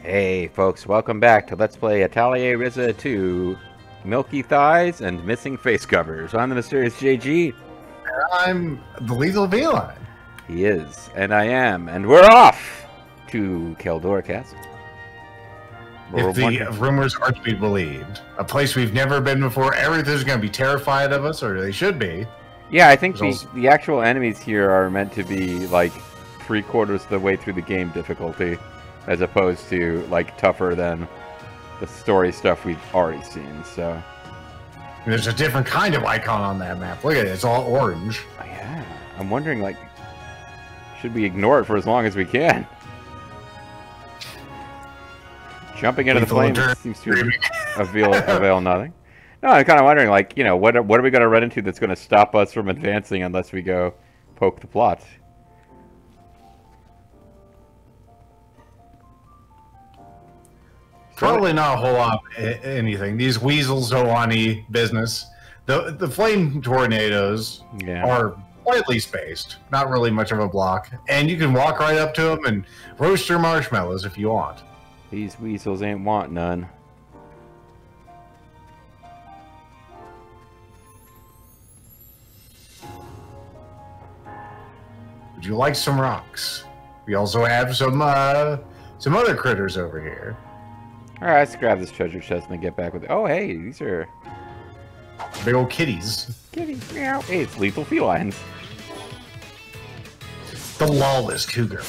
Hey folks, welcome back to Let's Play Atelier Ryza 2, Milky Thighs and Missing Face Covers. I'm the mysterious JG. I'm the lethal feline. He is, and I am, and we're off to Keldor Castle. If the rumors are to be believed. A place we've never been before, everything's going to be terrified of us, or they should be. Yeah, I think the actual enemies here are meant to be like 3/4 of the way through the game difficulty, as opposed to like tougher than the story stuff we've already seen. So there's a different kind of icon on that map. Look at it, it's all orange. Oh, yeah, I'm wondering, like, should we ignore it for as long as we can? Jumping into the flames seems to avail nothing. No, I'm kind of wondering, like, you know, what are we going to run into that's going to stop us from advancing unless we go poke the plot? Probably not a whole lot of anything. These weasels don't want any business. The flame tornadoes are slightly spaced, not really much of a block, and you can walk right up to them and roast your marshmallows if you want. These weasels ain't want none. Would you like some rocks? We also have some other critters over here. Alright, let's grab this treasure chest and get back with it. Oh, hey, these are big old kitties. Kitties, meow. Hey, it's lethal felines. The lawless cougar.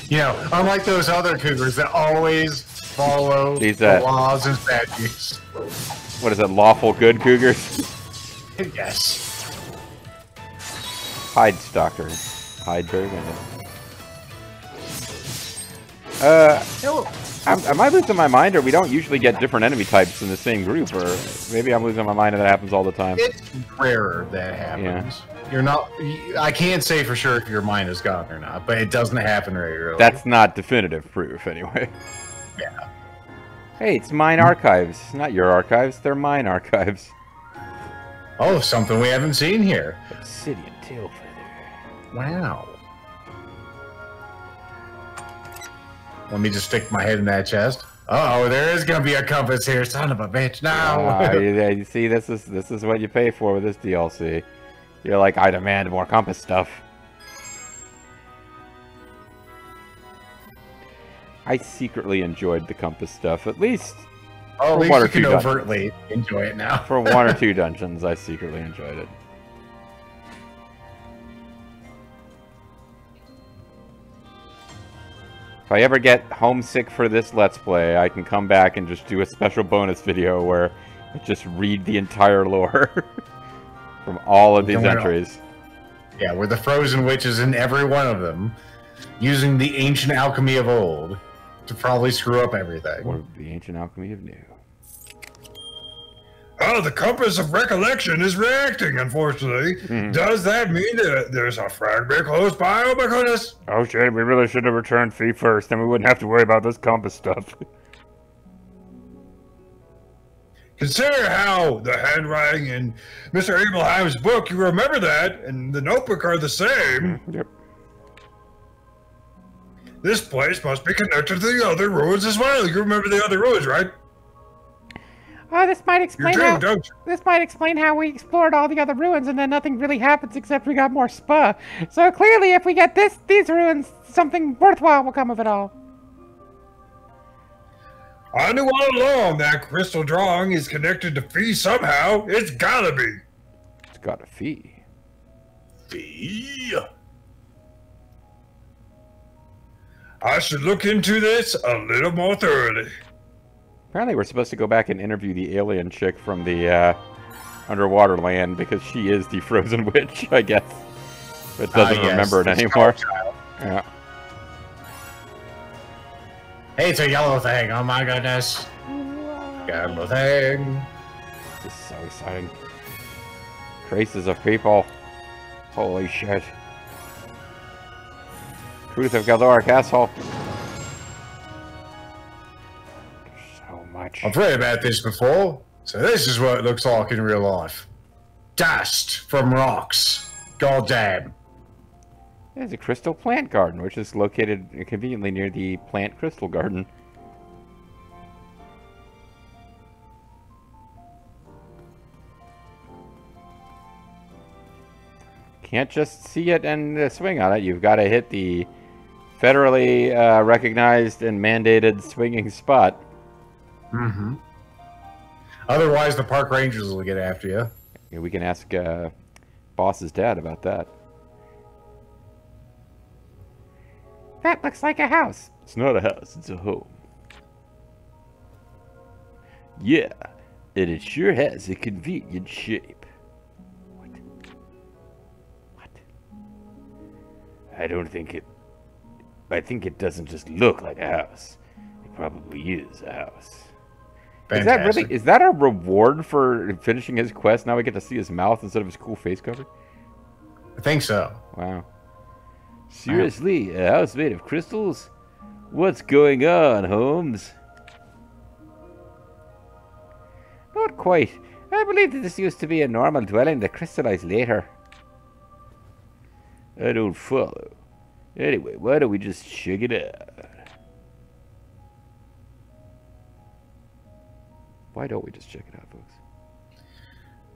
You know, unlike those other cougars that always follow the laws and statutes. What is that, lawful good cougars? Yes. Hide stalker. Hide Bergen. Am I losing my mind, or we don't usually get different enemy types in the same group, or maybe I'm losing my mind and that happens all the time? It's rarer that happens. Yeah. You're not. I can't say for sure if your mind is gone or not, but it doesn't happen regularly. That's not definitive proof, anyway. Yeah. Hey, it's mine archives, not your archives. They're mine archives. Oh, something we haven't seen here. Obsidian tail feather. Wow. Let me just stick my head in that chest. Uh oh, there is gonna be a compass here, son of a bitch. No. You see, this is what you pay for with this DLC. You're like, I demand more compass stuff. I secretly enjoyed the compass stuff, at least. Oh, at least you can overtly enjoy it now. For 1 or 2 dungeons, I secretly enjoyed it. If I ever get homesick for this Let's Play, I can come back and just do a special bonus video where I just read the entire lore from all of these entries. Yeah, we're the frozen witches in every one of them, using the ancient alchemy of old to probably screw up everything. Or the ancient alchemy of new. Oh, the compass of recollection is reacting, unfortunately. Does that mean that there's a fragment close by? Oh my goodness! Oh shit, we really should have returned fee first, then we wouldn't have to worry about this compass stuff. Consider how the handwriting in Mr. Abelheim's book, you remember that, and the notebook are the same. Yep. This place must be connected to the other ruins as well. You remember the other ruins, right? Oh, this might explain how we explored all the other ruins and then nothing really happens except we got more spa. So clearly, if we get these ruins, something worthwhile will come of it all. I knew all along that crystal drawing is connected to Fee somehow. It's gotta be. It's got a fee. Fee? I should look into this a little more thoroughly. Apparently we're supposed to go back and interview the alien chick from the underwater land because she is the frozen witch, I guess. But doesn't remember it anymore. Yeah. Hey, it's a yellow thing. Oh my goodness. Yellow thing. This is so exciting. Traces of people. Holy shit. Truth of Keldor Castle. I've read about this before, so this is what it looks like in real life. Dust from rocks. God damn. There's a crystal plant garden, which is located conveniently near the plant crystal garden. Can't just see it and swing on it. You've got to hit the federally recognized and mandated swinging spot. Mm-hmm. Otherwise, the park rangers will get after you. Yeah, we can ask Boss's dad about that. That looks like a house. It's not a house, it's a home. Yeah, and it sure has a convenient shape. What? I don't think it... I think it doesn't just look like a house. It probably is a house. Fantastic. Is that a reward for finishing his quest? Now we get to see his mouth instead of his cool face cover? I think so. Wow. Seriously, a house made of crystals? What's going on, Holmes? Not quite. I believe that this used to be a normal dwelling that crystallized later. I don't follow. Anyway, why don't we just check it out? Why don't we just check it out, folks?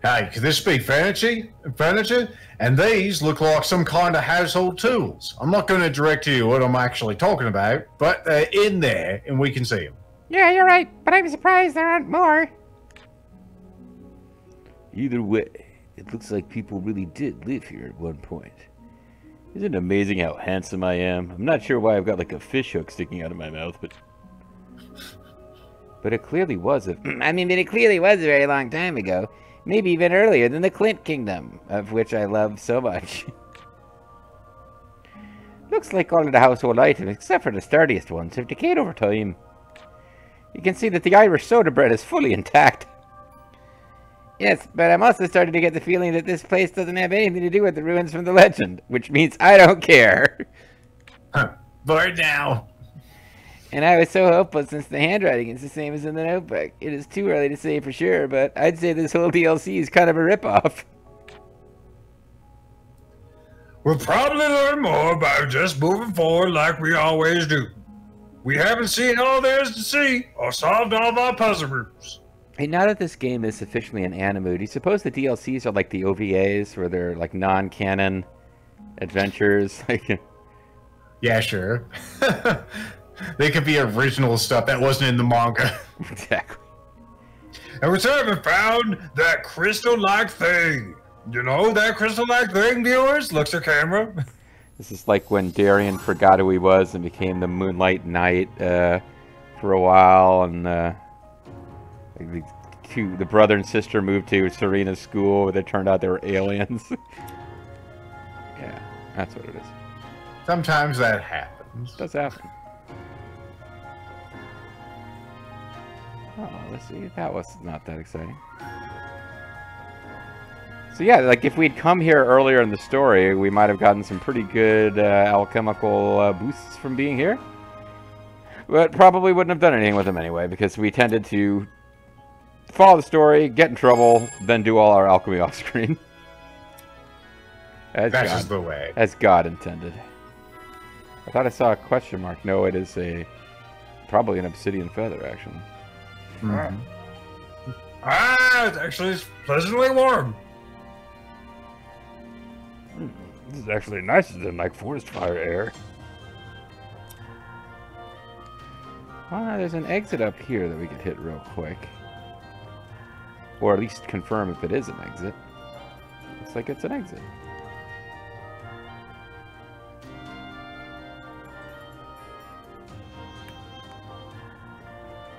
Hey, could this be furniture? And these look like some kind of household tools. I'm not going to direct you what I'm actually talking about, but they're in there and we can see them. Yeah, you're right, but I'm surprised there aren't more. Either way, it looks like people really did live here at one point. Isn't it amazing how handsome I am? I'm not sure why I've got like a fish hook sticking out of my mouth, but it clearly was it clearly was a very long time ago. Maybe even earlier than the Clint Kingdom, of which I love so much. Looks like all of the household items, except for the sturdiest ones, have decayed over time. You can see that the Irish soda bread is fully intact. Yes, but I'm also starting to get the feeling that this place doesn't have anything to do with the ruins from the legend, which means I don't care. But now. And I was so hopeful since the handwriting is the same as in the notebook. It is too early to say for sure, but I'd say this whole DLC is kind of a ripoff. We'll probably learn more by just moving forward like we always do. We haven't seen all there is to see or solved all of our puzzle groups. Hey, now that this game is officially an anime, do you suppose the DLCs are like the OVAs, where they're like non-canon adventures? Yeah, sure. They could be original stuff that wasn't in the manga. Exactly. And we still haven't found that crystal-like thing. You know that crystal-like thing, viewers? Looks at camera. This is like when Darien forgot who he was and became the Moonlight Knight for a while, and the brother and sister moved to Serena's school, but it turned out they were aliens. Yeah, that's what it is. Sometimes that happens. It does happen. Oh, let's see. That was not that exciting. So yeah, like if we'd come here earlier in the story, we might have gotten some pretty good alchemical boosts from being here. But probably wouldn't have done anything with them anyway, because we tended to follow the story, get in trouble, then do all our alchemy off screen. That's just the way. As God intended. I thought I saw a question mark. No, it is probably an obsidian feather, actually. Mm-hmm. It's actually pleasantly warm. This is actually nicer than like forest fire air. There's an exit up here that we could hit real quick. Or at least confirm if it is an exit. Looks like it's an exit.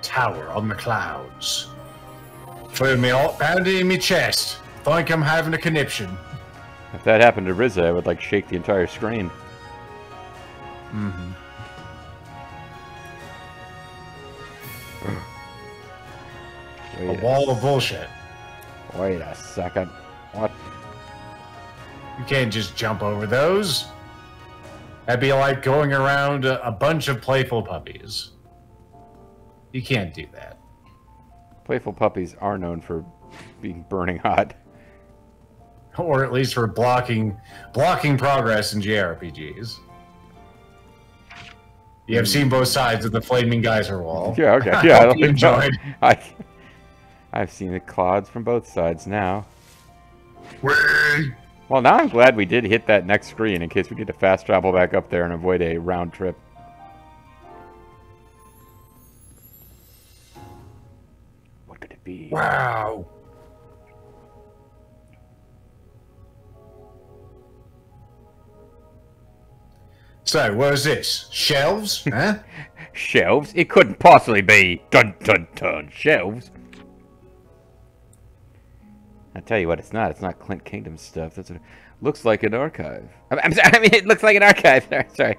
Tower on the clouds. Feel me all pounding in my chest. Think I'm having a conniption. If that happened to Ryza, I would like shake the entire screen. Mm-hmm. A wall of bullshit. Wait a second. What? You can't just jump over those. That'd be like going around a bunch of playful puppies. You can't do that. Playful puppies are known for being burning hot. or at least for blocking progress in JRPGs. You have seen both sides of the flaming geyser wall. Yeah, okay. Yeah, I you enjoyed. I've seen the clouds from both sides now. Whee! Well, now I'm glad we did hit that next screen in case we need to fast travel back up there and avoid a round trip. What could it be? Wow. So, what is this? Shelves? Huh? Shelves? It couldn't possibly be. Dun dun dun. Shelves? I tell you what, it's not. It's not Clint Kingdom stuff. That's what it looks like. An archive. I'm sorry. I mean, it looks like an archive. Sorry.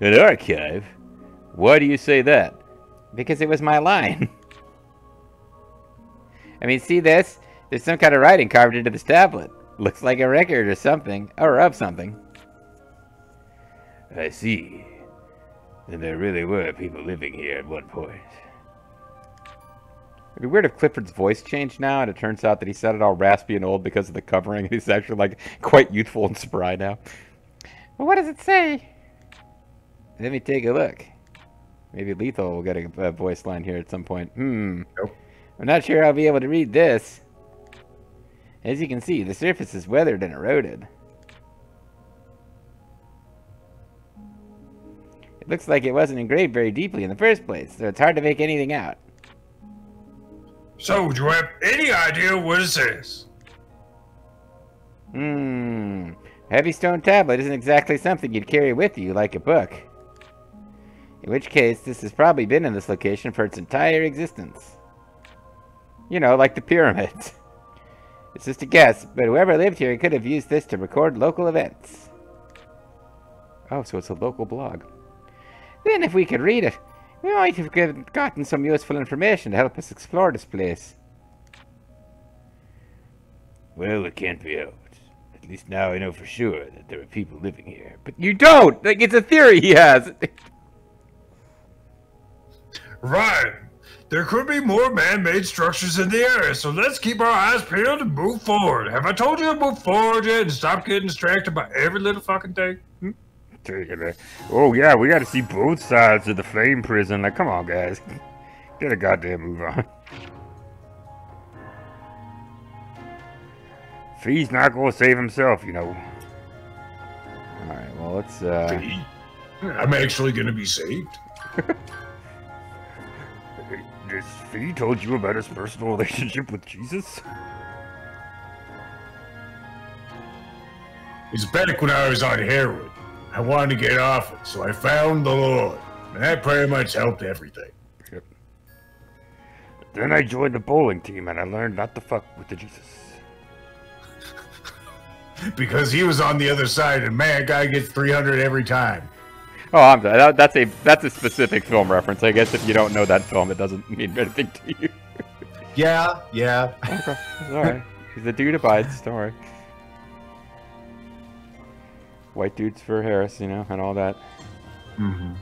An archive? Why do you say that? Because it was my line. I mean, see this? There's some kind of writing carved into this tablet. Looks like a record or something, or of something. I see. Then there really were people living here at one point. It'd be weird if Clifford's voice changed now, and it turns out that he sounded all raspy and old because of the covering, and he's actually, like, quite youthful and spry now. Well, what does it say? Let me take a look. Maybe Lethal will get a voice line here at some point. Nope. I'm not sure I'll be able to read this. As you can see, the surface is weathered and eroded. It looks like it wasn't engraved very deeply in the first place, so it's hard to make anything out. So, do you have any idea what it says? Heavy stone tablet isn't exactly something you'd carry with you like a book. In which case, this has probably been in this location for its entire existence. You know, like the pyramids. It's just a guess, but whoever lived here could have used this to record local events. Oh, so it's a local blog. Then if we could read it, we might have gotten some useful information to help us explore this place. Well, it can't be helped. At least now I know for sure that there are people living here. But you don't! Like, it's a theory he has! Right. There could be more man-made structures in the area, so let's keep our eyes peeled and move forward. Have I told you to move forward yet and stop getting distracted by every little fucking thing? Oh yeah, we gotta see both sides of the flame prison. Like, come on, guys. Get a goddamn move on. Fee's not gonna save himself, you know. Alright, well, let's, Fee? I'm actually gonna be saved. This Fee told you about his personal relationship with Jesus? It's back when I was on heroin. I wanted to get off it, so I found the Lord. And that pretty much helped everything. Yep. Then I joined the bowling team and I learned not to fuck with the Jesus. Because he was on the other side and man, guy gets 300 every time. Oh, I'm sorry. That's a specific film reference. I guess if you don't know that film, it doesn't mean anything to you. Yeah. Okay. It's alright. He's a dude abides, don't worry. White dudes for Harris, you know, and all that. Mm-hmm.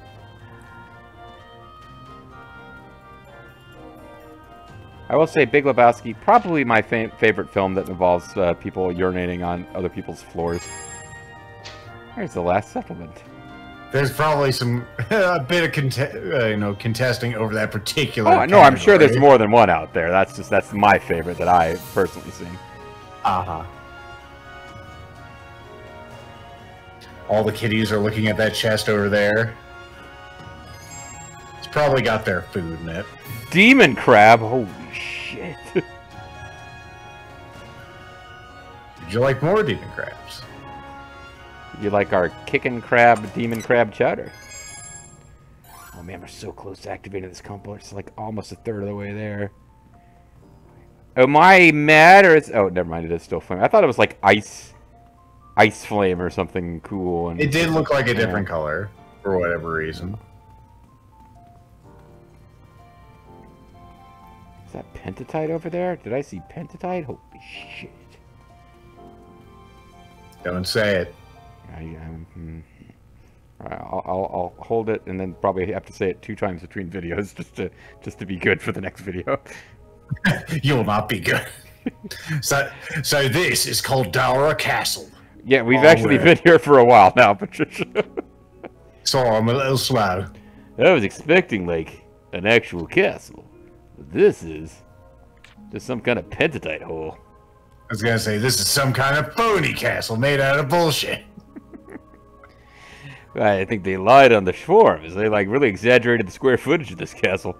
I will say Big Lebowski, probably my favorite film that involves people urinating on other people's floors. There's the last settlement. There's probably a bit of contesting over that particular. Oh no, I'm sure there's more than one out there. That's my favorite that I personally seen. All the kitties are looking at that chest over there. It's probably got their food in it. Demon crab, holy shit! Would you like more demon crabs? You like our kickin' crab, demon crab chowder? Oh man, we're so close to activating this complex. It's like almost a third of the way there. Am I mad or is... Oh, never mind. It is still flame. I thought it was like ice flame or something cool. And it did look like a different color for whatever reason. Is that pentatite over there? Did I see pentatite? Holy shit! Don't say it. I'll hold it and then probably have to say it 2 times between videos just to be good for the next video. You will not be good. So this is called Dara Castle. Yeah, we've actually been here for a while now, Patricia. Sorry, I'm a little slow. I was expecting, like, an actual castle. But this is just some kind of pentatite hole. I was gonna say, this is some kind of phony castle made out of bullshit. I think they lied on the forums. They, like, really exaggerated the square footage of this castle.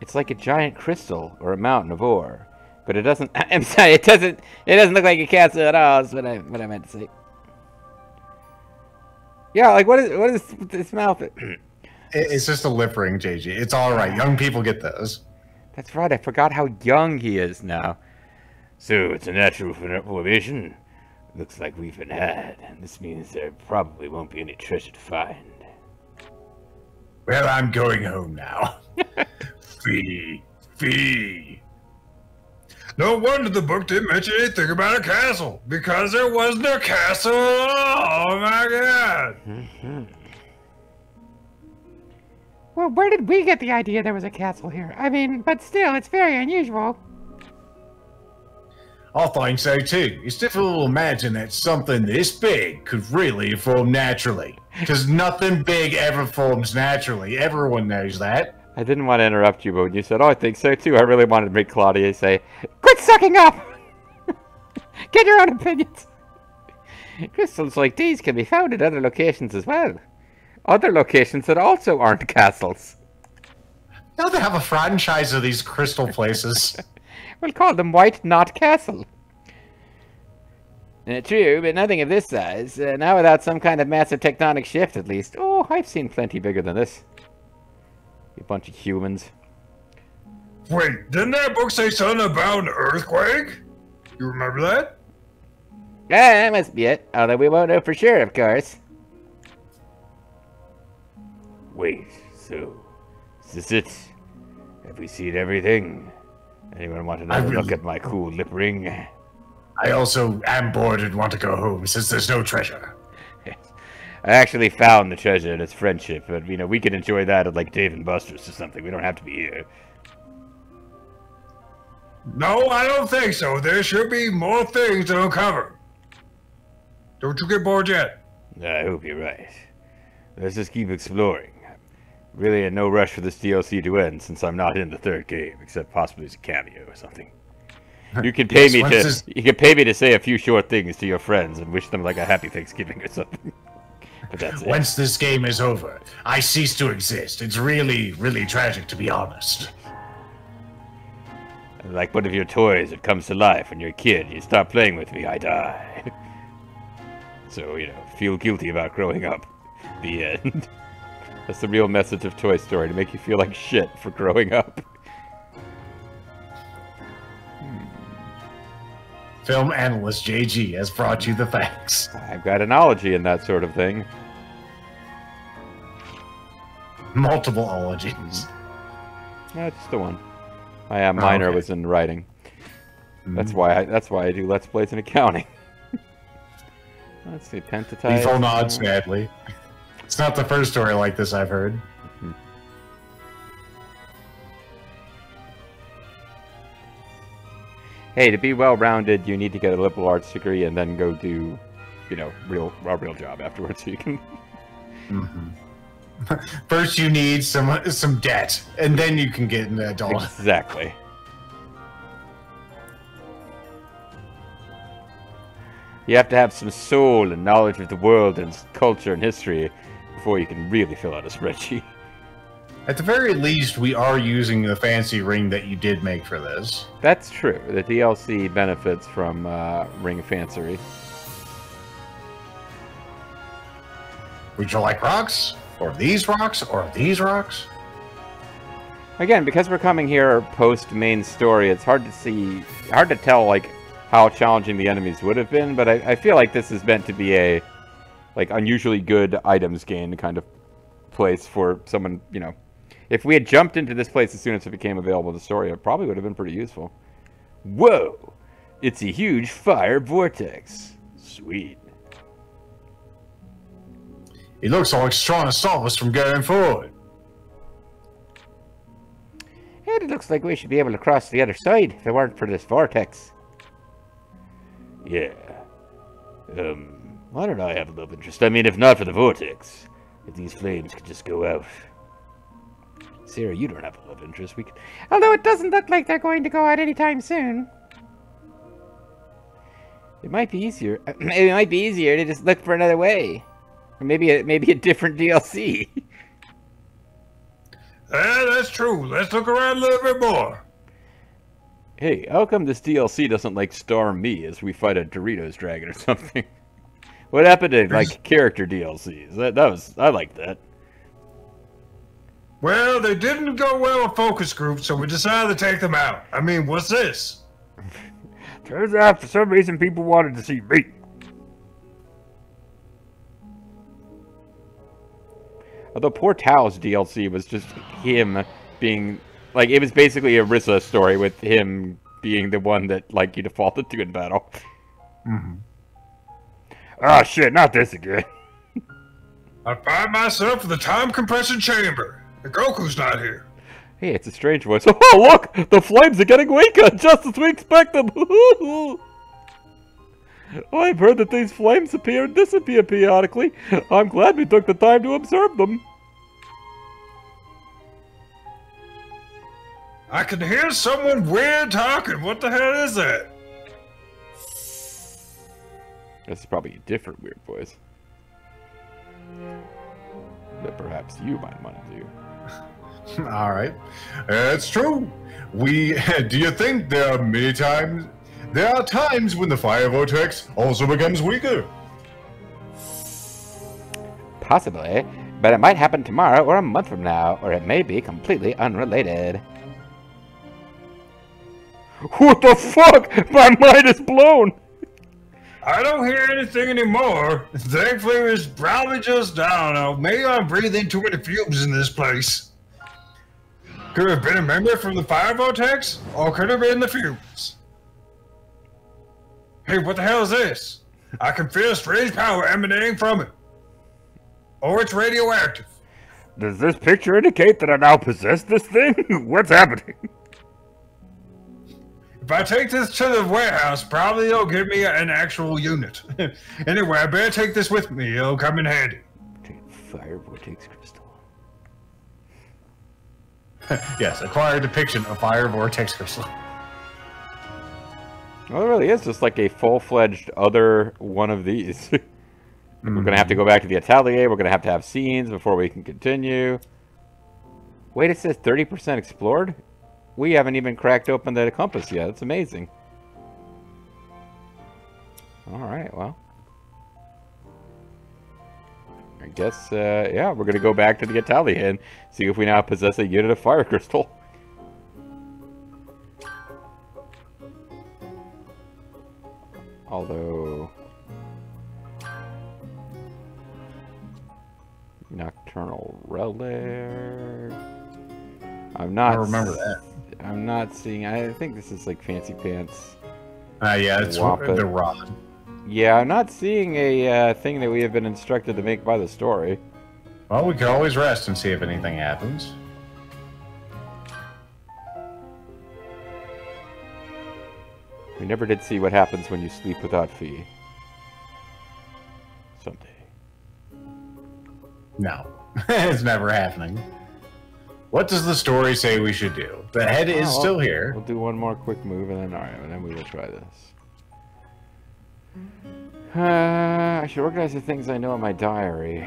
It's like a giant crystal or a mountain of ore. But it doesn't... I'm sorry, it doesn't look like a castle at all, is what I meant to say. Yeah, like, what is this mouth? It's just a lip ring, JG. It's alright. Young people get those. That's right, I forgot how young he is now. So, it's a natural formation. Looks like we've been had, and this means there probably won't be any treasure to find. Well, I'm going home now. Fee. No wonder the book didn't mention anything about a castle, because there wasn't a castle at all. Oh my god. Well, where did we get the idea there was a castle here? I mean, but still, it's very unusual. I think so too. It's difficult to imagine that something this big could really form naturally. Because nothing big ever forms naturally. Everyone knows that. I didn't want to interrupt you, but when you said, "Oh, I think so too," I really wanted to make Claudia say, "Quit sucking up! Get your own opinions!" Crystals like these can be found at other locations as well. Other locations that also aren't castles. Now they have a franchise of these crystal places. We'll call them White Knot Castle. True, but nothing of this size. Not without some kind of massive tectonic shift, at least. Oh, I've seen plenty bigger than this. You bunch of humans. Wait, didn't that book say something about an earthquake? You remember that? Yeah, that must be it. Although we won't know for sure, of course. Wait, so... is this it? Have we seen everything? Anyone want another look at my cool lip ring? I also am bored and want to go home since there's no treasure. Yes. I actually found the treasure in his friendship, but, you know, we can enjoy that at, like, Dave & Buster's or something. We don't have to be here. No, I don't think so. There should be more things to uncover. Don't you get bored yet? I hope you're right. Let's just keep exploring. Really in no rush for this DLC to end, since I'm not in the third game, except possibly as a cameo or something. You can pay me to say a few short things to your friends and wish them like a happy Thanksgiving or something. But that's it. Once this game is over, I cease to exist. It's really, really tragic, to be honest. Like one of your toys that comes to life when you're a kid. You stop playing with me, I die. So, you know, feel guilty about growing up. The end. That's the real message of Toy Story, to make you feel like shit for growing up. Film analyst JG has brought you the facts. I've got analogy in that sort of thing. Multiple ologies. No, just the one. My minor was in writing. That's why I do Let's Plays in accounting. Let's see, pentatite. Lethal nod, sadly. It's not the first story like this I've heard. Hey, to be well-rounded, you need to get a liberal arts degree and then go do, you know, a real job afterwards. So you can. First, you need some debt, and then you can get an adult. Exactly. You have to have some soul and knowledge of the world and culture and history before you can really fill out a spreadsheet. At the very least, we are using the fancy ring that you did make for this. That's true. The DLC benefits from ring fancery. Would you like rocks? Or these rocks? Or these rocks? Again, because we're coming here post-main story, it's hard to tell, like, how challenging the enemies would have been, but I feel like this is meant to be a, like, unusually good items gain kind of place for someone, you know. If we had jumped into this place as soon as it became available in the story, it probably would have been pretty useful. Whoa! It's a huge fire vortex. Sweet. It looks like it's trying to stop us from going forward. It looks like we should be able to cross the other side if it weren't for this vortex. Yeah. Why don't I have a love interest? I mean, if not for the vortex, if these flames could just go out. Sarah, you don't have a love interest. We could... Although it doesn't look like they're going to go out anytime soon. It might be easier. It might be easier to just look for another way, or maybe a different DLC. Yeah, that's true. Let's look around a little bit more. Hey, how come this DLC doesn't, like, star me as we fight a Doritos dragon or something? What happened to, like, character DLCs? That was... I like that. Well, they didn't go well with focus groups, so we decided to take them out. I mean, what's this? Turns out, for some reason, people wanted to see me. Although poor Tao's DLC was just him being... Like, it was basically a Ryza story with him being the one that, like, you defaulted to in battle. Mm-hmm. Oh, shit, not this again. I find myself in the time compression chamber. Goku's not here. Hey, it's a strange voice. Oh, look! The flames are getting weaker, just as we expected! I've heard that these flames appear and disappear periodically. I'm glad we took the time to observe them. I can hear someone weird talking. What the hell is that? This is probably a different weird voice. That perhaps you might want to do. All right. It's true. Do you think there are times when the fire vortex also becomes weaker? Possibly, but it might happen tomorrow or a month from now, or it may be completely unrelated. What the fuck? My mind is blown! I don't hear anything anymore. Thankfully, it's probably just, I don't know, maybe I'm breathing too many fumes in this place. Could have been a member from the fire vortex, or could have been the fumes. Hey, what the hell is this? I can feel strange power emanating from it. Or it's radioactive. Does this picture indicate that I now possess this thing? What's happening? If I take this to the warehouse, probably it'll give me an actual unit. Anyway, I better take this with me. It'll come in handy. Fire vortex crystal. Yes, acquire depiction of fire vortex crystal. Well, it really is just like a full-fledged other one of these. We're going to have to go back to the Atelier. We're going to have scenes before we can continue. Wait, it says 30% explored? We haven't even cracked open the compass yet. It's amazing. Alright, well. I guess, yeah, we're going to go back to the Atelier and see if we now possess a unit of fire crystal. Although... Nocturnal Relic... I'm not... I remember that. I'm not seeing... I think this is like Fancy Pants. Yeah, it's the rod. Yeah, I'm not seeing a thing that we have been instructed to make by the story. Well, we can always rest and see if anything happens. We never did see what happens when you sleep without fee. Someday. No, it's never happening. What does the story say we should do? The head is still here. We'll do one more quick move and then, alright, and then we will try this. I should organize the things I know in my diary.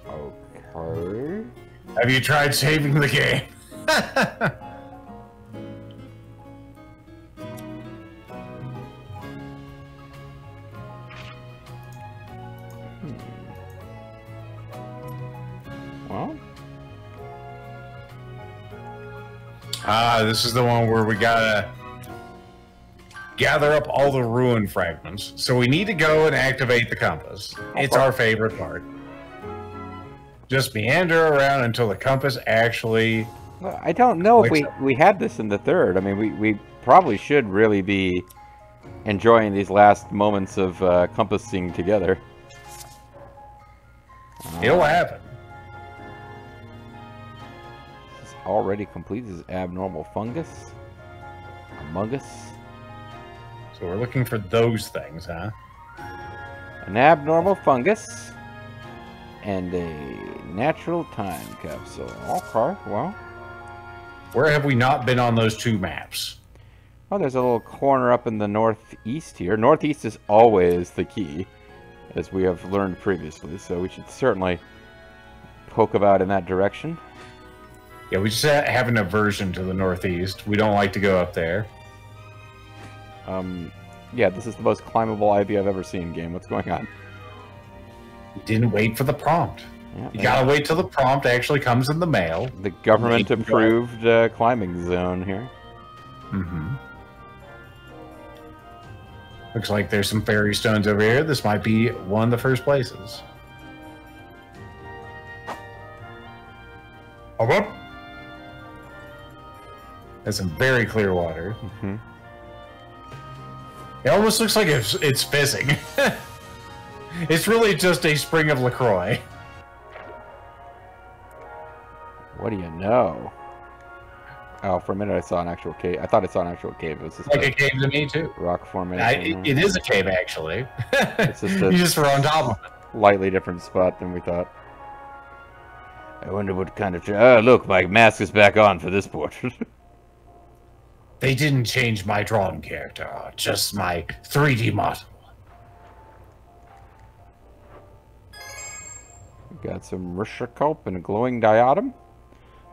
Okay. Have you tried saving the game? Well. This is the one where we gotta gather up all the ruin fragments. So we need to go and activate the compass. It's our favorite part. Just meander around until the compass actually... Well, I don't know if we had this in the third. I mean, we probably should really be enjoying these last moments of compassing together. It'll happen. already complete. This is abnormal fungus. Among Us. So we're looking for those things, huh? An abnormal fungus. And a natural time capsule. Okay, well. Where have we not been on those two maps? Oh, there's a little corner up in the northeast here. Northeast is always the key, as we have learned previously, so we should certainly poke about in that direction. Yeah, we just have an aversion to the northeast. We don't like to go up there. Yeah, this is the most climbable ivy I've ever seen, game. What's going on? You didn't wait for the prompt. Yeah, you gotta wait till the prompt actually comes in the mail. The government-approved climbing zone here. Mm-hmm. Looks like there's some fairy stones over here. This might be one of the first places. Oh, up. That's some very clear water. Mm-hmm. It almost looks like it's fizzing. It's really just a spring of LaCroix. What do you know? Oh, for a minute I saw an actual cave. I thought I saw an actual cave. It was just like a cave to me, too. Rock formation. It is a cave, actually. It's just you just were on top of it. Slightly different spot than we thought. I wonder what kind of... Oh, look, my mask is back on for this portrait. They didn't change my drawn character, just my 3D model. Got some Rishacope and a glowing diatom.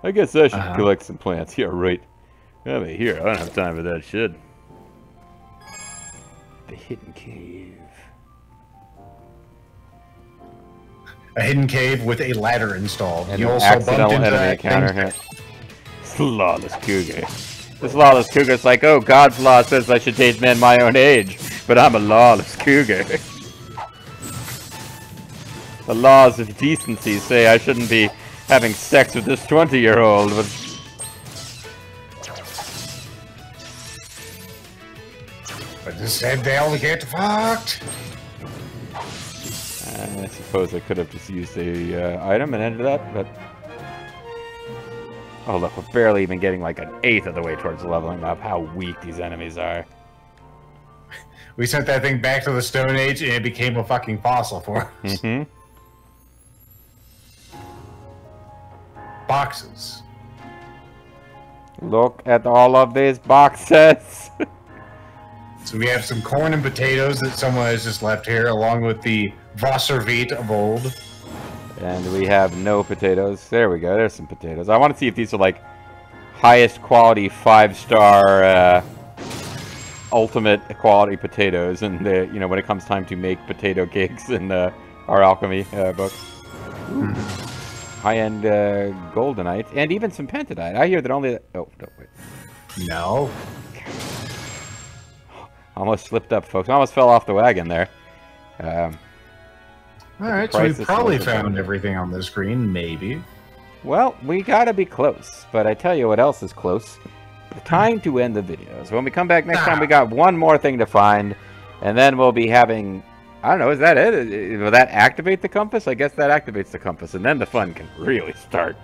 I guess I should collect some plants. Yeah, right. I mean, here, I don't have time for that shit. The hidden cave. A hidden cave with a ladder installed. And you an also accidental bumped into enemy that encounter here. Lawless cougar. This lawless cougar's like, oh, God's law says I should date men my own age, but I'm a lawless cougar. The laws of decency say I shouldn't be having sex with this 20-year-old. But instead they only get fucked. I suppose I could have just used a item and ended that, but... Oh look, we're barely even getting like an eighth of the way towards leveling up. How weak these enemies are. We sent that thing back to the Stone Age and it became a fucking fossil for us. Mm-hmm. Boxes. Look at all of these boxes. So we have some corn and potatoes that someone has just left here, along with the Wasservit of old. And we have no potatoes. There we go. There's some potatoes. I want to see if these are like highest quality 5-star ultimate quality potatoes. And you know, when it comes time to make potato cakes in our alchemy book. High-end goldenite and even some pentadite. I hear that only. Oh no! Wait. No. Almost slipped up, folks. Almost fell off the wagon there. Alright, so we probably found everything on the screen, maybe. Well, we gotta be close, but I tell you what else is close. The time to end the video. So when we come back next time, we got one more thing to find, and then we'll be having... I don't know, is that it? Will that activate the compass? I guess that activates the compass, and then the fun can really start.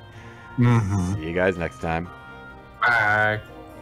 See you guys next time. Bye.